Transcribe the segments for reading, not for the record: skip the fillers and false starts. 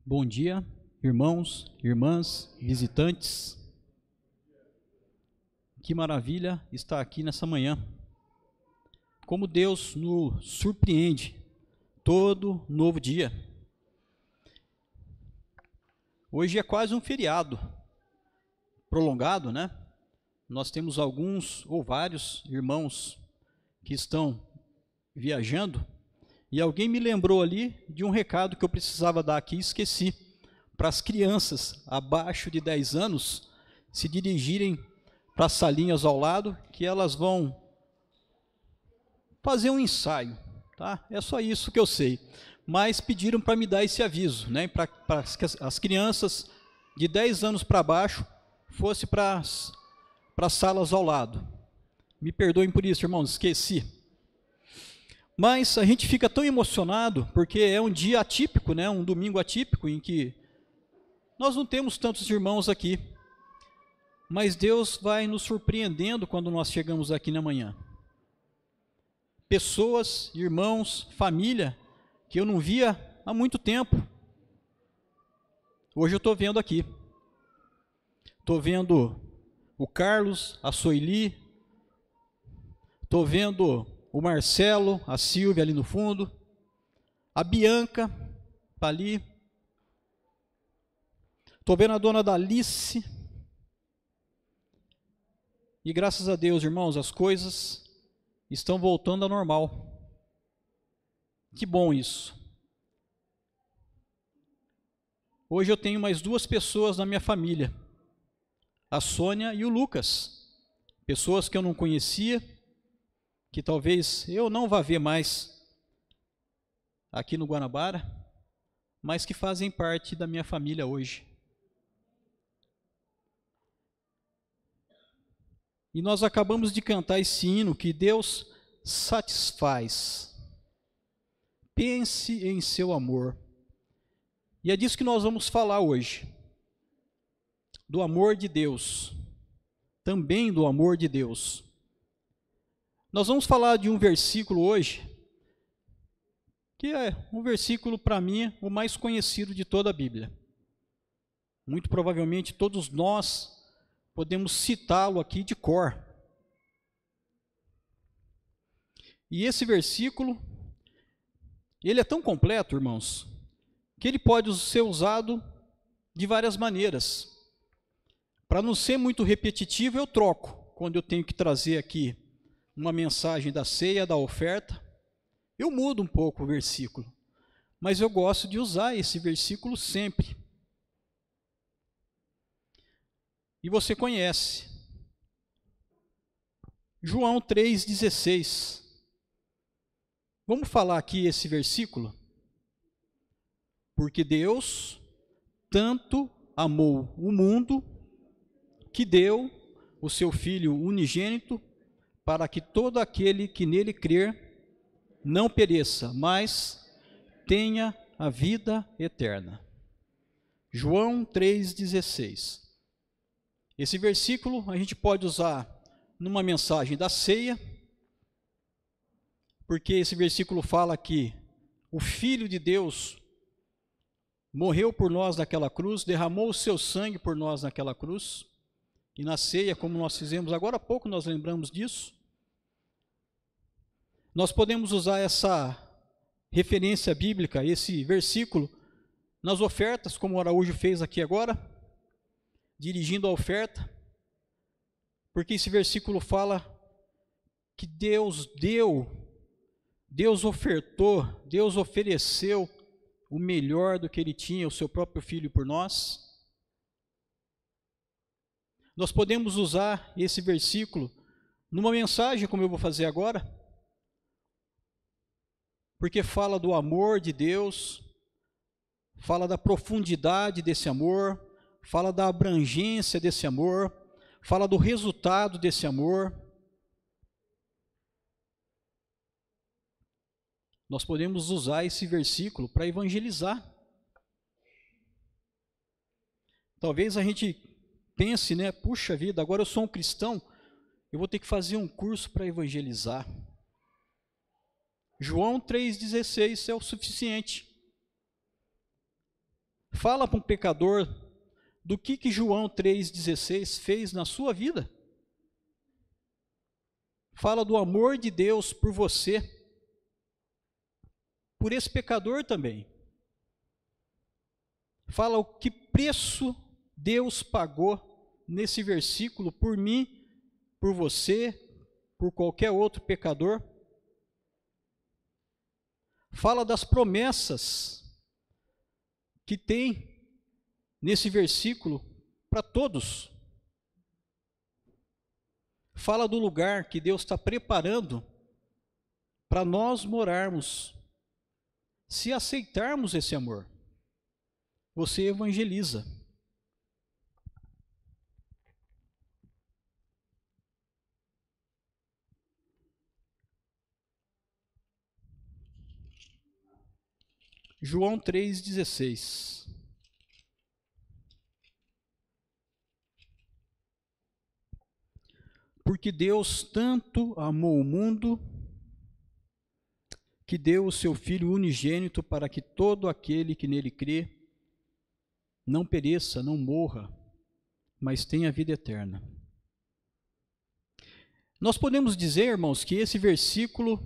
Bom dia, irmãos, irmãs, visitantes. Que maravilha estar aqui nessa manhã. Como Deus nos surpreende todo novo dia. Hoje é quase um feriado prolongado, né? Nós temos alguns ou vários irmãos que estão viajando. E alguém me lembrou ali de um recado que eu precisava dar aqui e esqueci. Para as crianças abaixo de 10 anos se dirigirem para as salinhas ao lado, que elas vão fazer um ensaio, tá? É só isso que eu sei. Mas pediram para me dar esse aviso, né? Para que as crianças de 10 anos para baixo fossem para as salas ao lado. Me perdoem por isso, irmãos, esqueci. Mas a gente fica tão emocionado, porque é um dia atípico, né? Um domingo atípico, em que nós não temos tantos irmãos aqui. Mas Deus vai nos surpreendendo quando nós chegamos aqui na manhã. Pessoas, irmãos, família, que eu não via há muito tempo. Hoje eu estou vendo aqui. Estou vendo o Carlos, a Soili, estou vendo o Marcelo, a Silvia ali no fundo, a Bianca está ali, estou vendo a dona Dalice, e graças a Deus, irmãos, as coisas estão voltando ao normal. Que bom isso. Hoje eu tenho mais 2 pessoas na minha família, a Sônia e o Lucas, pessoas que eu não conhecia, que talvez eu não vá ver mais aqui no Guanabara, mas que fazem parte da minha família hoje. E nós acabamos de cantar esse hino que Deus satisfaz. Pense em seu amor. E é disso que nós vamos falar hoje. Do amor de Deus. Também do amor de Deus. Nós vamos falar de um versículo hoje, que é um versículo, para mim, o mais conhecido de toda a Bíblia. Muito provavelmente todos nós podemos citá-lo aqui de cor. E esse versículo, ele é tão completo, irmãos, que ele pode ser usado de várias maneiras. Para não ser muito repetitivo, eu troco, quando eu tenho que trazer aqui uma mensagem da ceia, da oferta, eu mudo um pouco o versículo, mas eu gosto de usar esse versículo sempre. E você conhece, João 3,16. Vamos falar aqui esse versículo? Porque Deus tanto amou o mundo, que deu o seu Filho unigênito, para que todo aquele que nele crer não pereça, mas tenha a vida eterna. João 3,16. Esse versículo a gente pode usar numa mensagem da ceia, porque esse versículo fala que o Filho de Deus morreu por nós naquela cruz, derramou o seu sangue por nós naquela cruz, e na ceia, como nós fizemos agora há pouco, nós lembramos disso. Nós podemos usar essa referência bíblica, esse versículo, nas ofertas, como o Araújo fez aqui agora, dirigindo a oferta, porque esse versículo fala que Deus deu, Deus ofertou, Deus ofereceu o melhor do que Ele tinha, o seu próprio Filho por nós. Nós podemos usar esse versículo numa mensagem, como eu vou fazer agora, porque fala do amor de Deus, fala da profundidade desse amor, fala da abrangência desse amor, fala do resultado desse amor. Nós podemos usar esse versículo para evangelizar. Talvez a gente pense, né, puxa vida, agora eu sou um cristão, eu vou ter que fazer um curso para evangelizar. João 3,16 é o suficiente. Fala para um pecador do que João 3,16 fez na sua vida. Fala do amor de Deus por você, por esse pecador também. Fala o que preço Deus pagou nesse versículo por mim, por você, por qualquer outro pecador. Fala das promessas que tem nesse versículo para todos. Fala do lugar que Deus está preparando para nós morarmos. Se aceitarmos esse amor, você evangeliza. João 3,16. Porque Deus tanto amou o mundo, que deu o seu Filho unigênito para que todo aquele que nele crê não pereça, não morra, mas tenha vida eterna. Nós podemos dizer, irmãos, que esse versículo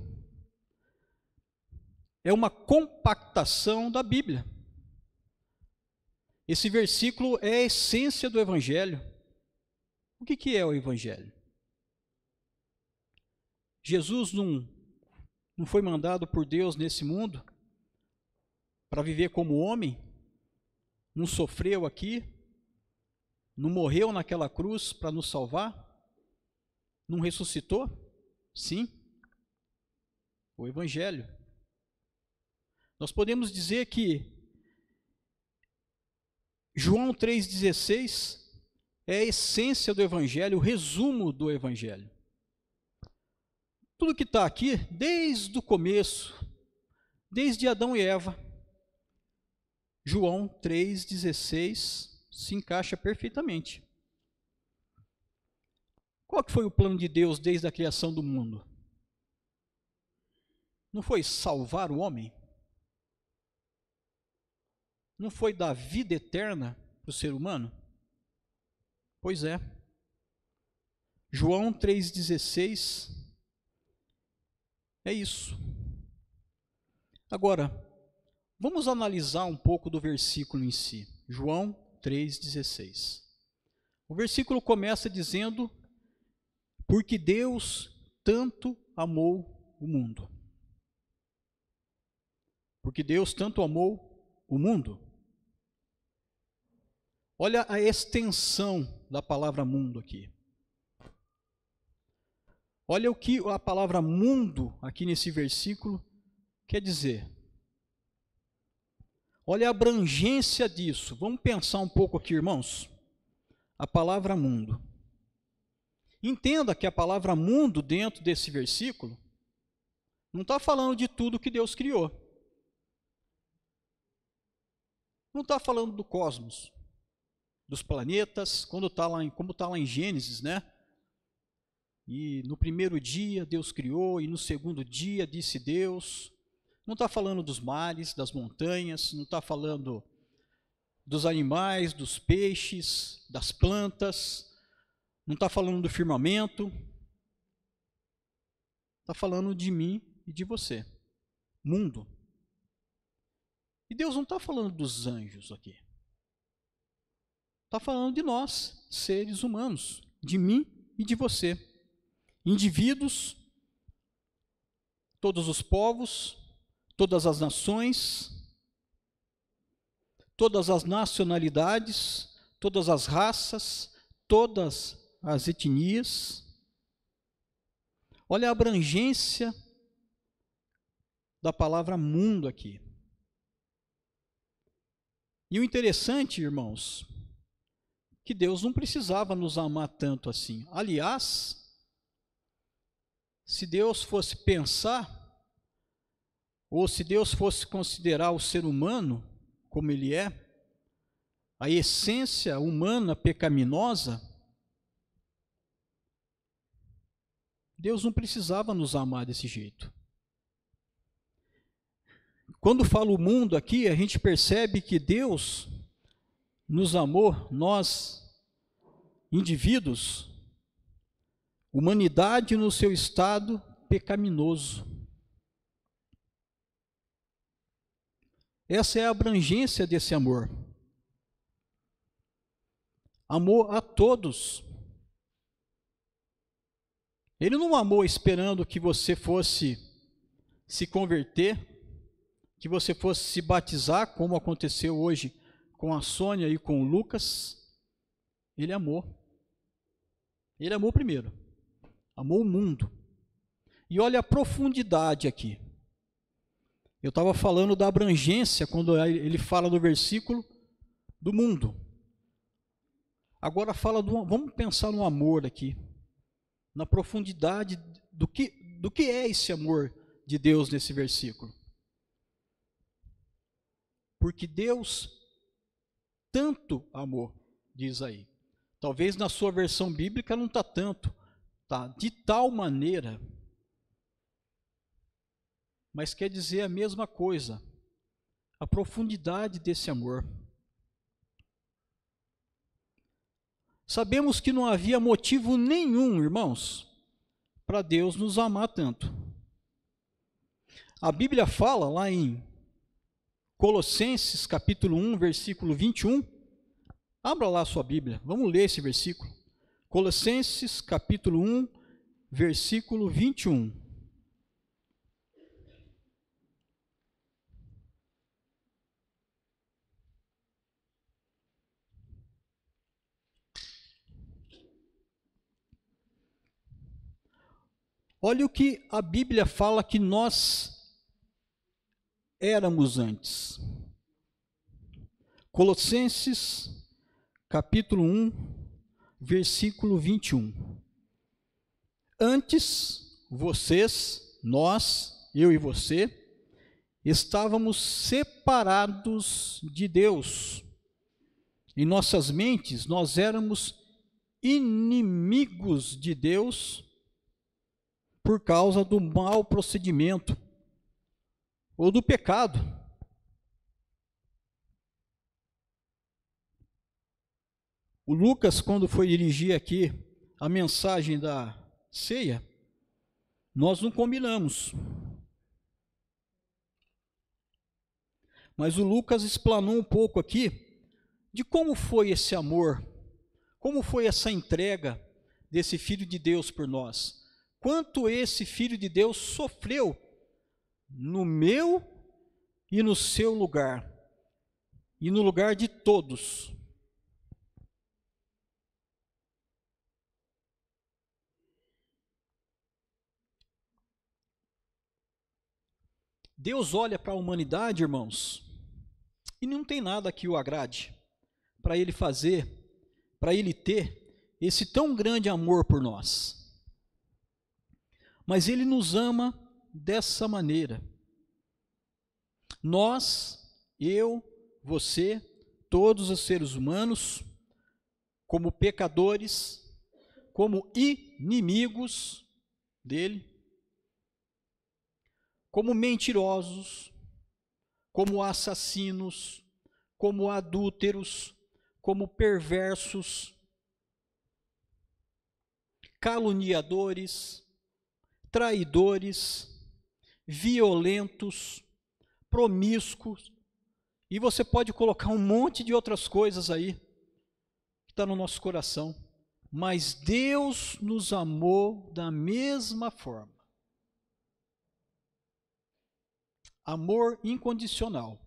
é uma compactação da Bíblia. Esse versículo é a essência do Evangelho. O que é o Evangelho? Jesus não foi mandado por Deus nesse mundo para viver como homem, não sofreu aqui, não morreu naquela cruz para nos salvar, não ressuscitou? Sim, o Evangelho. Nós podemos dizer que João 3,16 é a essência do Evangelho, o resumo do Evangelho. Tudo que está aqui, desde o começo, desde Adão e Eva, João 3,16 se encaixa perfeitamente. Qual que foi o plano de Deus desde a criação do mundo? Não foi salvar o homem? Não foi dar vida eterna para o ser humano? Pois é. João 3,16 é isso. Agora, vamos analisar um pouco do versículo em si. João 3,16. O versículo começa dizendo: porque Deus tanto amou o mundo. Porque Deus tanto amou o mundo. Olha a extensão da palavra mundo aqui. Olha o que a palavra mundo aqui nesse versículo quer dizer. Olha a abrangência disso. Vamos pensar um pouco aqui, irmãos. A palavra mundo. Entenda que a palavra mundo dentro desse versículo não está falando de tudo que Deus criou. Não está falando do cosmos, dos planetas, como está lá em Gênesis, né? E no primeiro dia Deus criou, e no segundo dia disse Deus. Não está falando dos mares, das montanhas, não está falando dos animais, dos peixes, das plantas, não está falando do firmamento. Está falando de mim e de você. Mundo. E Deus não está falando dos anjos aqui. Está falando de nós, seres humanos, de mim e de você. Indivíduos, todos os povos, todas as nações, todas as nacionalidades, todas as raças, todas as etnias. Olha a abrangência da palavra mundo aqui. E o interessante, irmãos, que Deus não precisava nos amar tanto assim. Aliás, se Deus fosse pensar, ou se Deus fosse considerar o ser humano como ele é, a essência humana pecaminosa, Deus não precisava nos amar desse jeito. Quando fala o mundo aqui, a gente percebe que Deus nos amou, nós, indivíduos, humanidade no seu estado pecaminoso. Essa é a abrangência desse amor. Amou a todos. Ele não amou esperando que você fosse se converter, que você fosse se batizar, como aconteceu hoje com a Sônia e com o Lucas. Ele amou. Ele amou primeiro. Amou o mundo. E olha a profundidade aqui. Eu estava falando da abrangência, quando ele fala do versículo do mundo. Agora vamos pensar no amor aqui, na profundidade do que é esse amor de Deus nesse versículo. Porque Deus tanto amou, diz aí. Talvez na sua versão bíblica não está tanto, tá? De tal maneira, mas quer dizer a mesma coisa, a profundidade desse amor. Sabemos que não havia motivo nenhum, irmãos, para Deus nos amar tanto. A Bíblia fala lá em Colossenses capítulo 1, versículo 21. Abra lá a sua Bíblia, vamos ler esse versículo. Colossenses capítulo 1, versículo 21. Olha o que a Bíblia fala que nós éramos antes. Colossenses, capítulo 1, versículo 21. Antes, vocês, nós, eu e você, estávamos separados de Deus. Em nossas mentes, nós éramos inimigos de Deus por causa do mau procedimento ou do pecado. O Lucas, quando foi dirigir aqui a mensagem da ceia, nós não combinamos. Mas o Lucas explanou um pouco aqui de como foi esse amor, como foi essa entrega desse Filho de Deus por nós. Quanto esse Filho de Deus sofreu no meu e no seu lugar, e no lugar de todos. Deus olha para a humanidade, irmãos, e não tem nada que o agrade para Ele fazer, para Ele ter esse tão grande amor por nós. Mas Ele nos ama dessa maneira. Nós, eu, você, todos os seres humanos, como pecadores, como inimigos dele, como mentirosos, como assassinos, como adúlteros, como perversos, caluniadores, traidores, violentos, promíscuos, e você pode colocar um monte de outras coisas aí, que está no nosso coração, mas Deus nos amou da mesma forma. Amor incondicional.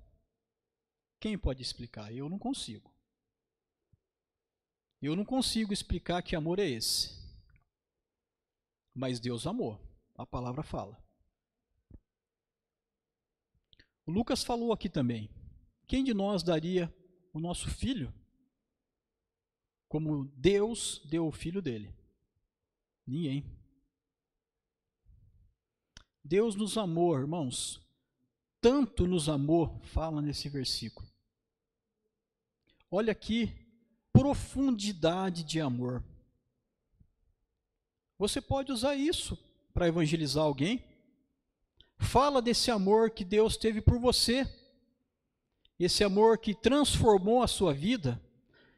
Quem pode explicar? Eu não consigo. Eu não consigo explicar que amor é esse. Mas Deus amou. A palavra fala. O Lucas falou aqui também. Quem de nós daria o nosso filho como Deus deu o filho dele? Ninguém. Deus nos amou, irmãos. Tanto nos amou, fala nesse versículo. Olha aqui, profundidade de amor. Você pode usar isso para evangelizar alguém. Fala desse amor que Deus teve por você. Esse amor que transformou a sua vida,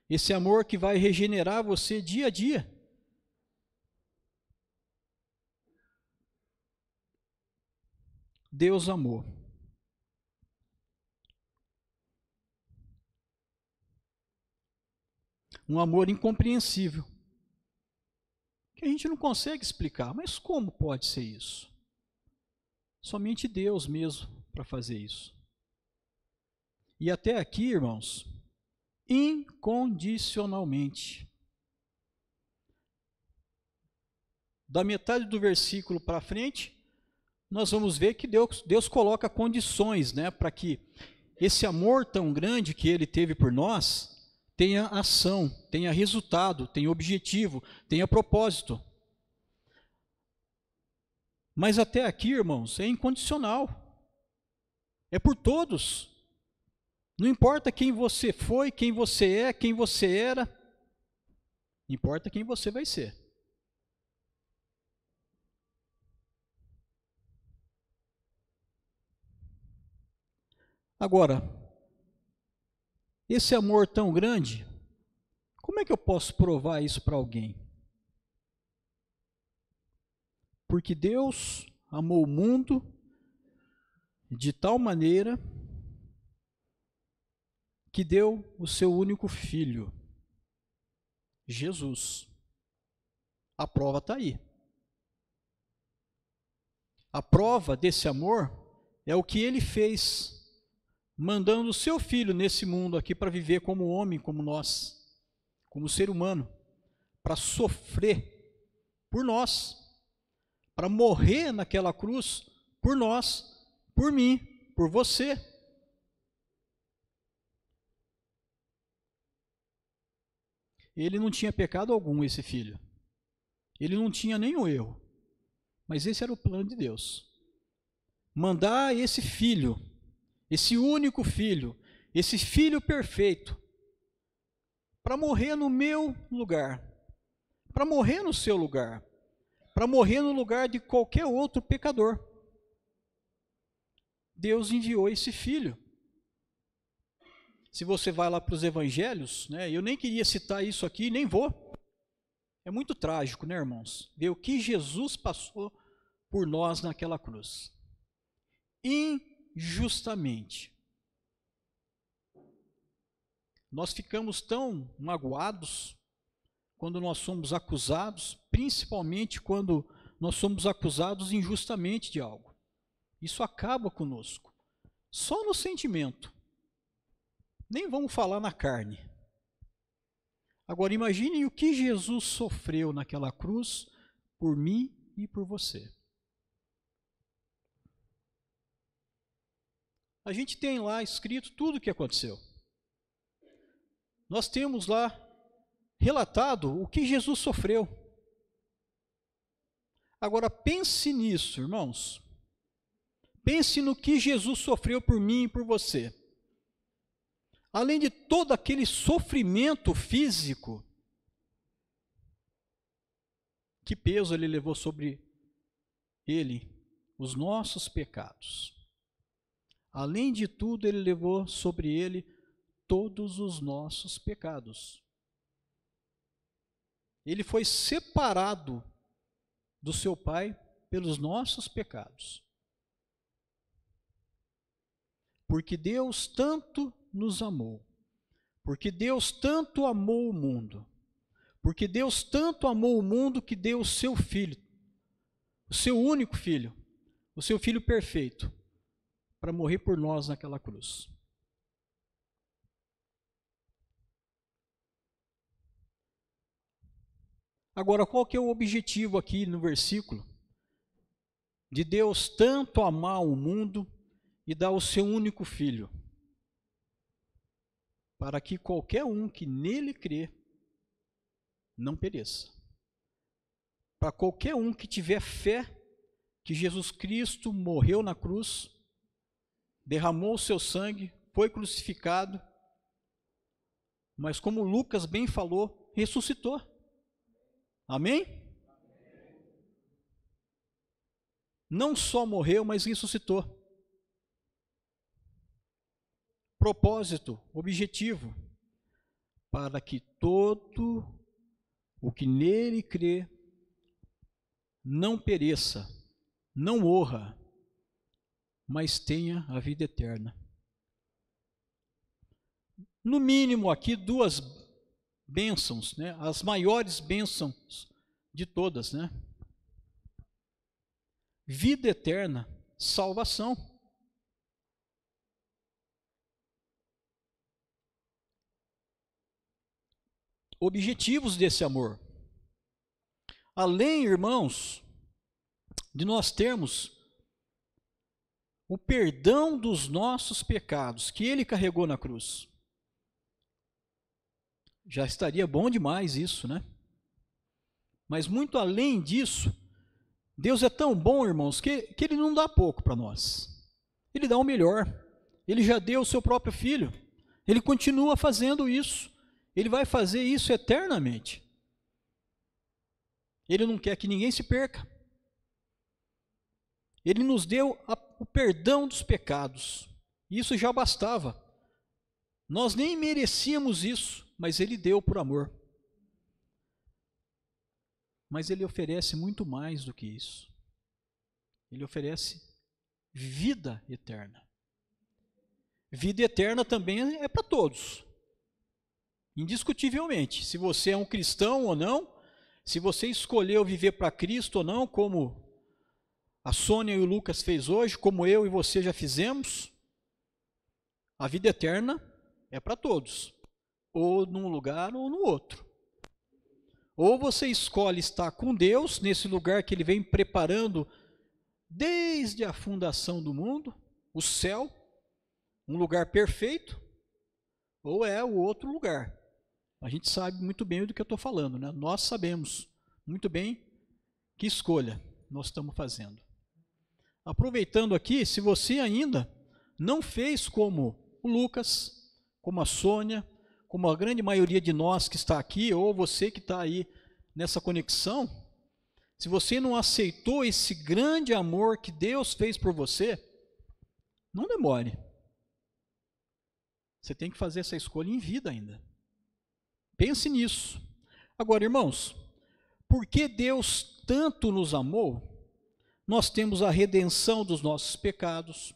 Esse amor que vai regenerar você dia a dia. Deus amou. Um amor incompreensível, que a gente não consegue explicar. Mas como pode ser isso? Somente Deus mesmo para fazer isso. E até aqui, irmãos, incondicionalmente. Da metade do versículo para frente, nós vamos ver que Deus coloca condições, né, para que esse amor tão grande que Ele teve por nós tenha ação, tenha resultado, tenha objetivo, tenha propósito. Mas até aqui, irmãos, é incondicional. É por todos. Não importa quem você foi, quem você é, quem você era. Importa quem você vai ser. Agora, esse amor tão grande, como é que eu posso provar isso para alguém? Porque Deus amou o mundo de tal maneira que deu o seu único filho, Jesus. A prova está aí. A prova desse amor é o que Ele fez, mandando o seu filho nesse mundo aqui para viver como homem, como nós, como ser humano, para sofrer por nós, para morrer naquela cruz por nós, por mim, por você. Ele não tinha pecado algum, esse filho. Ele não tinha nenhum erro. Mas esse era o plano de Deus. Mandar esse filho, esse único filho, esse filho perfeito, para morrer no meu lugar, para morrer no seu lugar, para morrer no lugar de qualquer outro pecador. Deus enviou esse filho. Se você vai lá para os evangelhos, né, eu nem queria citar isso aqui, nem vou. É muito trágico, né, irmãos? Ver o que Jesus passou por nós naquela cruz. Injustamente. Nós ficamos tão magoados quando nós somos acusados, principalmente quando nós somos acusados injustamente de algo. Isso acaba conosco. Só no sentimento. Nem vamos falar na carne. Agora imaginem o que Jesus sofreu naquela cruz por mim e por você. A gente tem lá escrito tudo o que aconteceu. Nós temos lá relatado o que Jesus sofreu. Agora pense nisso, irmãos. Pense no que Jesus sofreu por mim e por você. Além de todo aquele sofrimento físico, que peso ele levou sobre ele? Os nossos pecados. Além de tudo, ele levou sobre ele todos os nossos pecados. Ele foi separado do seu Pai pelos nossos pecados. Porque Deus tanto nos amou, porque Deus tanto amou o mundo, porque Deus tanto amou o mundo que deu o seu Filho, o seu único Filho, o seu Filho perfeito, para morrer por nós naquela cruz. Agora, qual que é o objetivo aqui no versículo? De Deus tanto amar o mundo e dar o seu único Filho, para que qualquer um que nele crê não pereça. Para qualquer um que tiver fé que Jesus Cristo morreu na cruz, derramou o seu sangue, foi crucificado, mas como Lucas bem falou, ressuscitou. Amém? Não só morreu, mas ressuscitou. Propósito, objetivo, para que todo o que nele crê não pereça, não morra, mas tenha a vida eterna. No mínimo aqui duas bênçãos, né? As maiores bênçãos de todas, né? Vida eterna, salvação. Objetivos desse amor. Além, irmãos, de nós termos o perdão dos nossos pecados que ele carregou na cruz. Já estaria bom demais isso, né? Mas muito além disso, Deus é tão bom, irmãos, que ele não dá pouco para nós. Ele dá o melhor. Ele já deu o seu próprio filho. Ele continua fazendo isso. Ele vai fazer isso eternamente. Ele não quer que ninguém se perca. Ele nos deu o perdão dos pecados. Isso já bastava. Nós nem merecíamos isso, mas ele deu por amor. Mas ele oferece muito mais do que isso. Ele oferece vida eterna. Vida eterna também é para todos. Indiscutivelmente. Se você é um cristão ou não, se você escolheu viver para Cristo ou não, como a Sônia e o Lucas fez hoje, como eu e você já fizemos, a vida eterna é para todos. Ou num lugar ou no outro. Ou você escolhe estar com Deus, nesse lugar que Ele vem preparando desde a fundação do mundo, o céu, um lugar perfeito, ou é o outro lugar. A gente sabe muito bem do que eu estou falando, né? Nós sabemos muito bem que escolha nós estamos fazendo. Aproveitando aqui, se você ainda não fez como o Lucas, como a Sônia, como a grande maioria de nós que está aqui, ou você que está aí nessa conexão, se você não aceitou esse grande amor que Deus fez por você, não demore. Você tem que fazer essa escolha em vida ainda. Pense nisso. Agora, irmãos, porque Deus tanto nos amou, nós temos a redenção dos nossos pecados.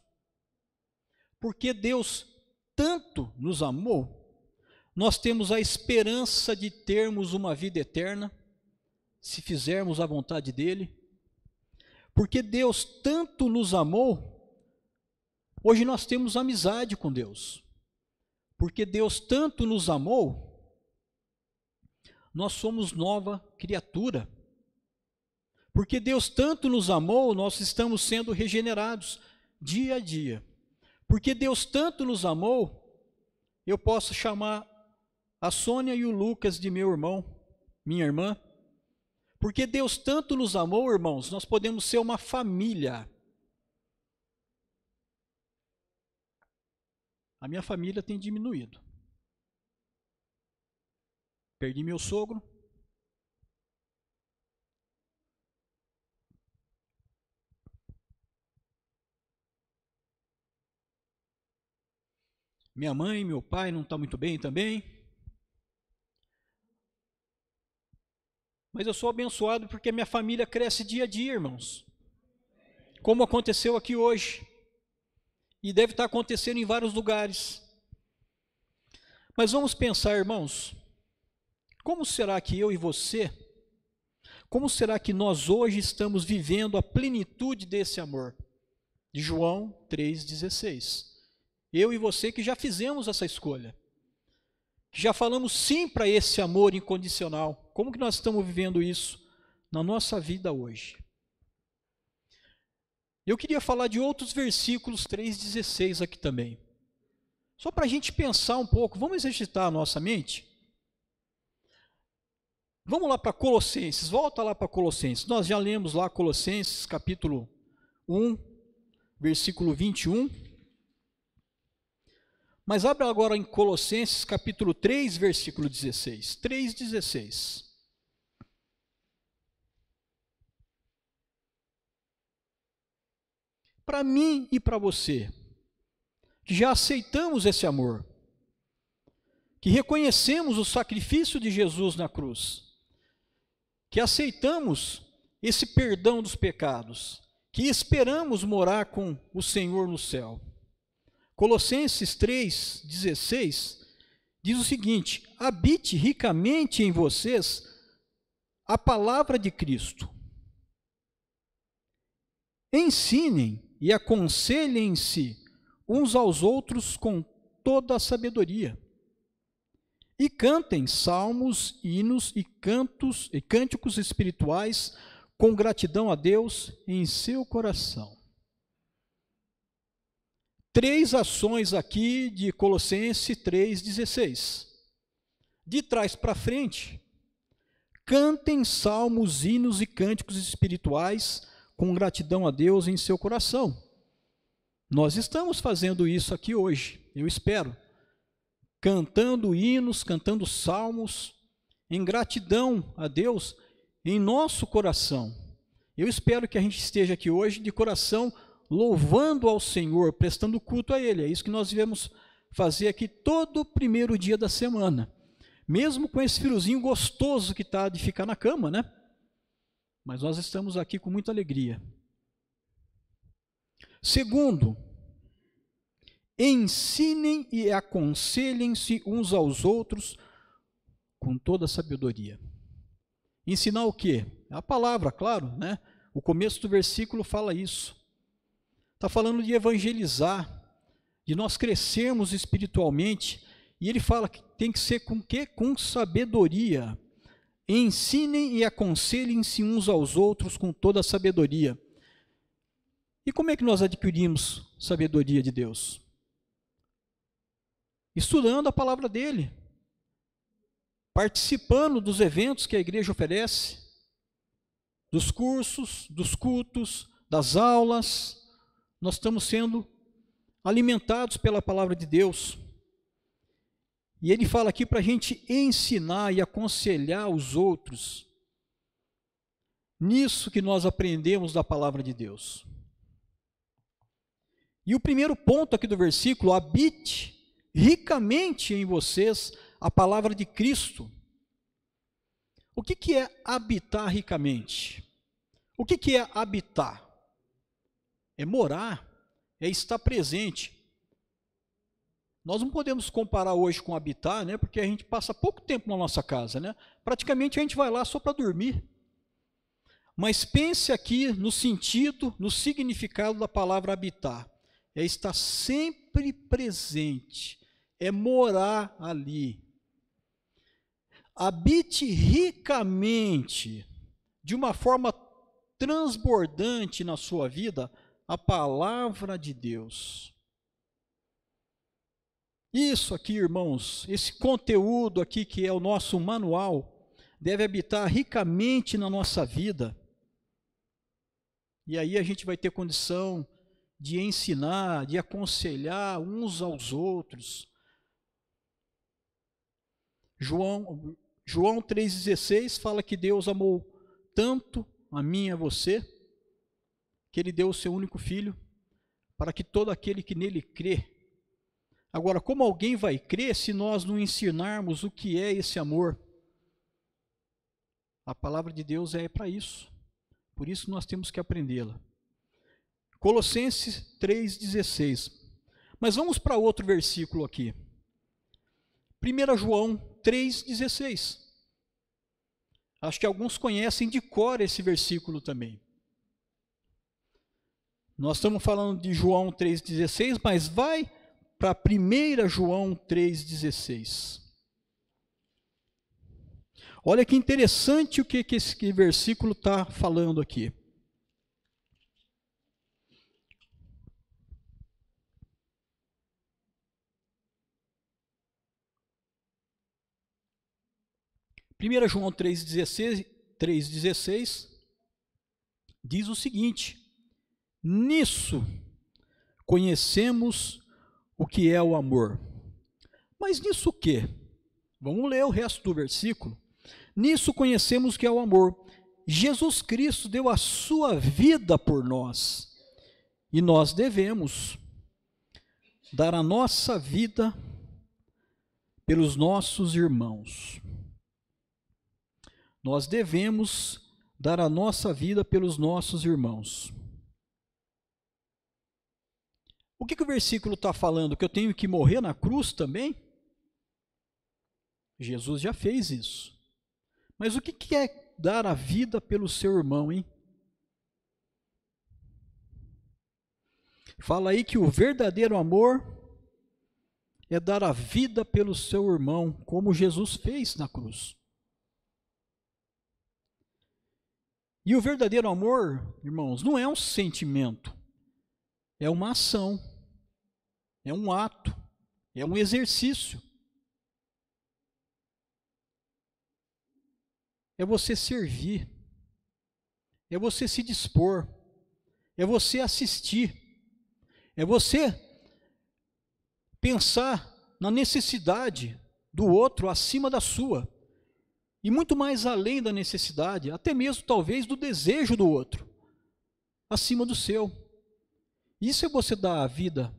Porque Deus tanto nos amou, nós temos a esperança de termos uma vida eterna, se fizermos a vontade dEle. Porque Deus tanto nos amou, hoje nós temos amizade com Deus. Porque Deus tanto nos amou, nós somos nova criatura. Porque Deus tanto nos amou, nós estamos sendo regenerados dia a dia. Porque Deus tanto nos amou, eu posso chamar a Sônia e o Lucas de meu irmão, minha irmã. Porque Deus tanto nos amou, irmãos, nós podemos ser uma família. A minha família tem diminuído. Perdi meu sogro. Minha mãe e meu pai não estão muito bem também. Mas eu sou abençoado porque minha família cresce dia a dia, irmãos. Como aconteceu aqui hoje. E deve estar acontecendo em vários lugares. Mas vamos pensar, irmãos, como será que eu e você, como será que nós hoje estamos vivendo a plenitude desse amor? De João 3,16. Eu e você que já fizemos essa escolha. Que já falamos sim para esse amor incondicional. Como que nós estamos vivendo isso na nossa vida hoje? Eu queria falar de outros versículos 3,16 aqui também. Só para a gente pensar um pouco, vamos exercitar a nossa mente? Vamos lá para Colossenses, volta lá para Colossenses. Nós já lemos lá Colossenses capítulo 1, versículo 21. Mas abra agora em Colossenses capítulo 3, versículo 16. 3,16. Para mim e para você, que já aceitamos esse amor, que reconhecemos o sacrifício de Jesus na cruz, que aceitamos esse perdão dos pecados, que esperamos morar com o Senhor no céu. Colossenses 3,16 diz o seguinte: habite ricamente em vocês a palavra de Cristo. Ensinem e aconselhem-se uns aos outros com toda a sabedoria. E cantem salmos, hinos e cânticos espirituais com gratidão a Deus em seu coração. 3 ações aqui de Colossenses 3,16. De trás para frente, cantem salmos, hinos e cânticos espirituais com gratidão a Deus em seu coração. Nós estamos fazendo isso aqui hoje, eu espero. Cantando hinos, cantando salmos, em gratidão a Deus em nosso coração. Eu espero que a gente esteja aqui hoje de coração louvando ao Senhor, prestando culto a Ele. É isso que nós devemos fazer aqui todo primeiro dia da semana. Mesmo com esse friozinho gostoso que está de ficar na cama, né? Mas nós estamos aqui com muita alegria. Segundo, ensinem e aconselhem-se uns aos outros com toda a sabedoria. Ensinar o quê? A palavra, claro, né? O começo do versículo fala isso. Está falando de evangelizar, de nós crescermos espiritualmente, e ele fala que tem que ser com o quê? Com sabedoria. Ensinem e aconselhem-se uns aos outros com toda a sabedoria. E como é que nós adquirimos sabedoria de Deus? Estudando a palavra dele, participando dos eventos que a igreja oferece, dos cursos, dos cultos, das aulas. Nós estamos sendo alimentados pela palavra de Deus. E ele fala aqui para a gente ensinar e aconselhar os outros nisso que nós aprendemos da palavra de Deus. E o primeiro ponto aqui do versículo: habite ricamente em vocês a palavra de Cristo. O que é habitar ricamente? O que é habitar? É morar, é estar presente. Nós não podemos comparar hoje com habitar, né? Porque a gente passa pouco tempo na nossa casa, né? Praticamente a gente vai lá só para dormir. Mas pense aqui no sentido, no significado da palavra habitar. É estar sempre presente, é morar ali. Habite ricamente, de uma forma transbordante na sua vida, a palavra de Deus. Isso aqui, irmãos, esse conteúdo aqui que é o nosso manual, deve habitar ricamente na nossa vida. E aí a gente vai ter condição de ensinar, de aconselhar uns aos outros. João 3,16 fala que Deus amou tanto a mim e a você, que Ele deu o seu único Filho, para que todo aquele que nele crê. Agora, como alguém vai crer se nós não ensinarmos o que é esse amor? A palavra de Deus é para isso. Por isso nós temos que aprendê-la. Colossenses 3,16. Mas vamos para outro versículo aqui. 1 João 3,16. Acho que alguns conhecem de cor esse versículo também. Nós estamos falando de João 3,16, mas vai para 1 João 3,16. Olha que interessante o que esse versículo está falando aqui. João 3,16 diz o seguinte: nisso conhecemos o que é o amor. Mas nisso o quê? Vamos ler o resto do versículo. Nisso conhecemos o que é o amor. Jesus Cristo deu a sua vida por nós, e nós devemos dar a nossa vida pelos nossos irmãos. Nós devemos dar a nossa vida pelos nossos irmãos. O que o versículo está falando? Que eu tenho que morrer na cruz também? Jesus já fez isso. Mas o que é dar a vida pelo seu irmão, hein? Fala aí que o verdadeiro amor é dar a vida pelo seu irmão, como Jesus fez na cruz. E o verdadeiro amor, irmãos, não é um sentimento, é uma ação, é um ato, é um exercício. É você servir, é você se dispor, é você assistir, é você pensar na necessidade do outro acima da sua, e muito mais além da necessidade, até mesmo talvez do desejo do outro, acima do seu. Isso é você dar a vida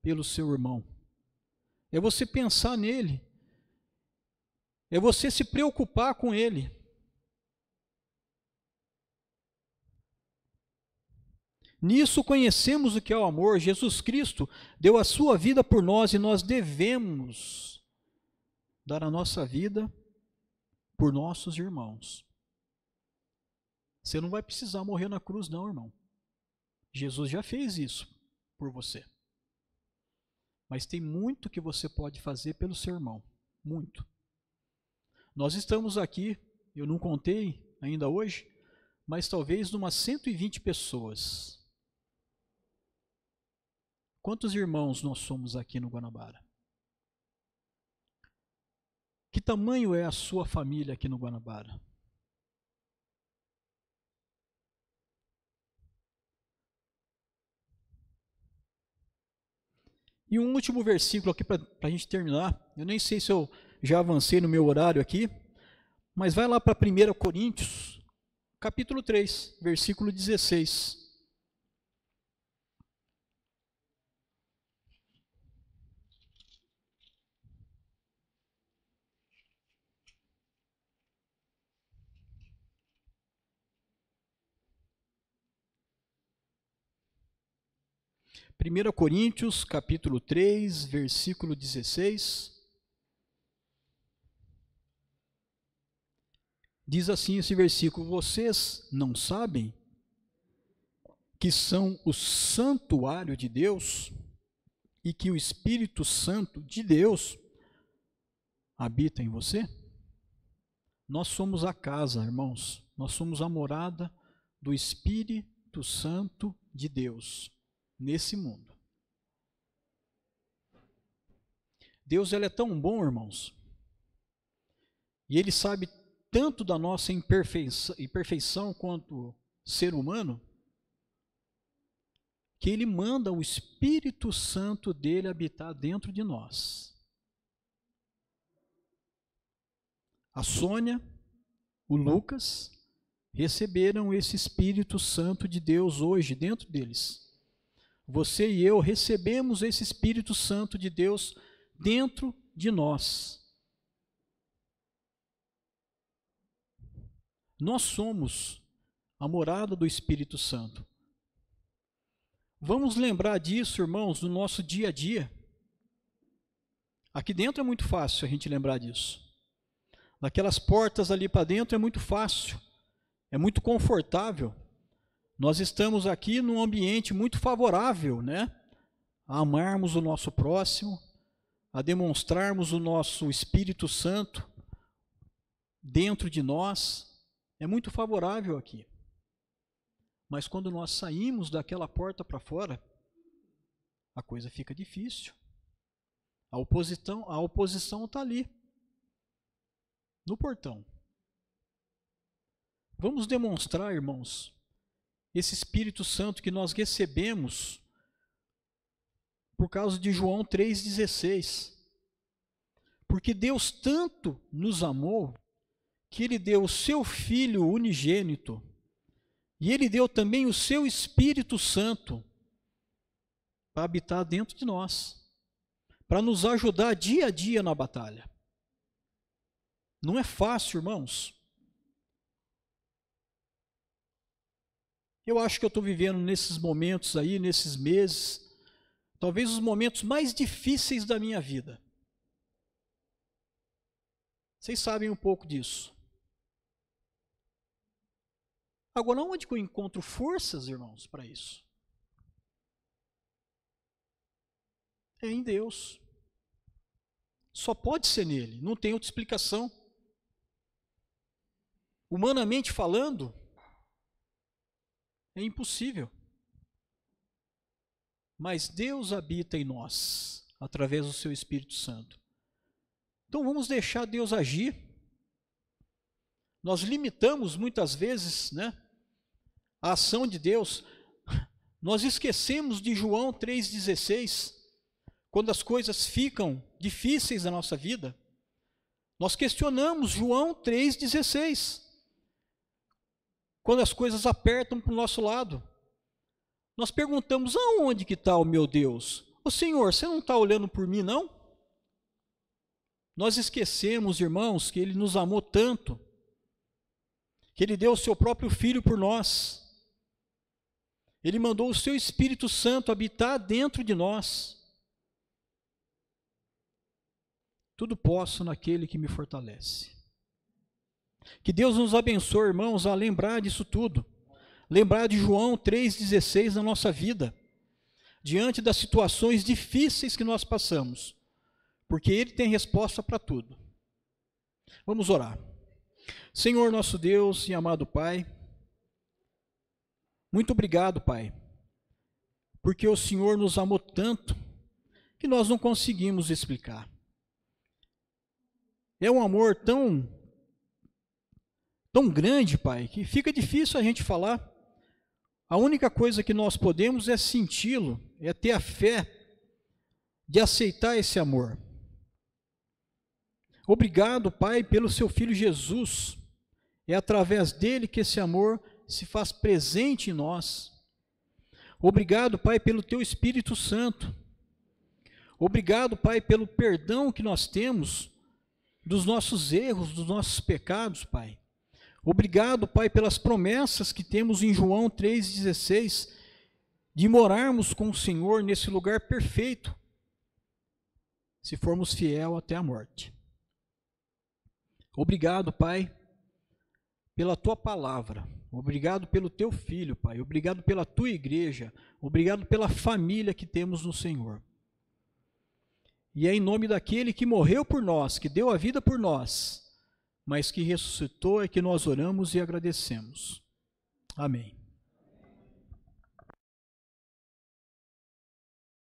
pelo seu irmão, é você pensar nele, é você se preocupar com ele. Nisso conhecemos o que é o amor. Jesus Cristo deu a sua vida por nós e nós devemos dar a nossa vida por nossos irmãos. Você não vai precisar morrer na cruz não, irmão. Jesus já fez isso por você. Mas tem muito que você pode fazer pelo seu irmão. Muito. Nós estamos aqui, eu não contei ainda hoje, mas talvez umas 120 pessoas. Quantos irmãos nós somos aqui no Guanabara? Que tamanho é a sua família aqui no Guanabara? E um último versículo aqui para a gente terminar. Eu nem sei se eu já avancei no meu horário aqui, mas vai lá para 1 Coríntios, capítulo 3, versículo 16. 1 Coríntios, capítulo 3, versículo 16. Diz assim esse versículo: vocês não sabem que são o santuário de Deus e que o Espírito Santo de Deus habita em você? Nós somos a casa, irmãos, nós somos a morada do Espírito Santo de Deus nesse mundo. Deus, ele é tão bom, irmãos, e ele sabe tanto da nossa imperfeição quanto ser humano, que ele manda o Espírito Santo dele habitar dentro de nós. A Sônia, o Lucas, receberam esse Espírito Santo de Deus hoje dentro deles. Você e eu recebemos esse Espírito Santo de Deus dentro de nós. Nós somos a morada do Espírito Santo. Vamos lembrar disso, irmãos, no nosso dia a dia. Aqui dentro é muito fácil a gente lembrar disso. Daquelas portas ali para dentro é muito fácil, é muito confortável. Nós estamos aqui num ambiente muito favorável, né? A amarmos o nosso próximo, a demonstrarmos o nosso Espírito Santo dentro de nós. É muito favorável aqui. Mas quando nós saímos daquela porta para fora, a coisa fica difícil. A oposição está ali, no portão. Vamos demonstrar, irmãos, esse Espírito Santo que nós recebemos por causa de João 3,16. Porque Deus tanto nos amou que Ele deu o seu Filho unigênito e Ele deu também o seu Espírito Santo para habitar dentro de nós, para nos ajudar dia a dia na batalha. Não é fácil, irmãos. Eu acho que eu estou vivendo nesses momentos aí, nesses meses, talvez os momentos mais difíceis da minha vida. Vocês sabem um pouco disso. Agora, onde que eu encontro forças, irmãos, para isso? É em Deus. Só pode ser nele, não tem outra explicação. Humanamente falando, é impossível. Mas Deus habita em nós, através do seu Espírito Santo. Então vamos deixar Deus agir. Nós limitamos muitas vezes, né, a ação de Deus. Nós esquecemos de João 3,16, quando as coisas ficam difíceis na nossa vida. Nós questionamos João 3,16, quando as coisas apertam para o nosso lado. Nós perguntamos, aonde que está o meu Deus? Ô Senhor, você não está olhando por mim, não? Nós esquecemos, irmãos, que Ele nos amou tanto, que Ele deu o seu próprio Filho por nós. Ele mandou o seu Espírito Santo habitar dentro de nós. Tudo posso naquele que me fortalece. Que Deus nos abençoe, irmãos, a lembrar disso tudo. Lembrar de João 3,16 na nossa vida, diante das situações difíceis que nós passamos, porque Ele tem resposta para tudo. Vamos orar. Senhor nosso Deus e amado Pai, muito obrigado, Pai, porque o Senhor nos amou tanto que nós não conseguimos explicar. É um amor tão grande, Pai, que fica difícil a gente falar. A única coisa que nós podemos é senti-lo, é ter a fé de aceitar esse amor. Obrigado, Pai, pelo seu Filho Jesus. É através dele que esse amor se faz presente em nós. Obrigado, Pai, pelo teu Espírito Santo. Obrigado, Pai, pelo perdão que nós temos dos nossos erros, dos nossos pecados, Pai. Obrigado, Pai, pelas promessas que temos em João 3,16, de morarmos com o Senhor nesse lugar perfeito, se formos fiel até a morte. Obrigado, Pai, pela Tua palavra. Obrigado pelo Teu Filho, Pai. Obrigado pela Tua igreja. Obrigado pela família que temos no Senhor. E é em nome daquele que morreu por nós, que deu a vida por nós, mas que ressuscitou, é que nós oramos e agradecemos. Amém.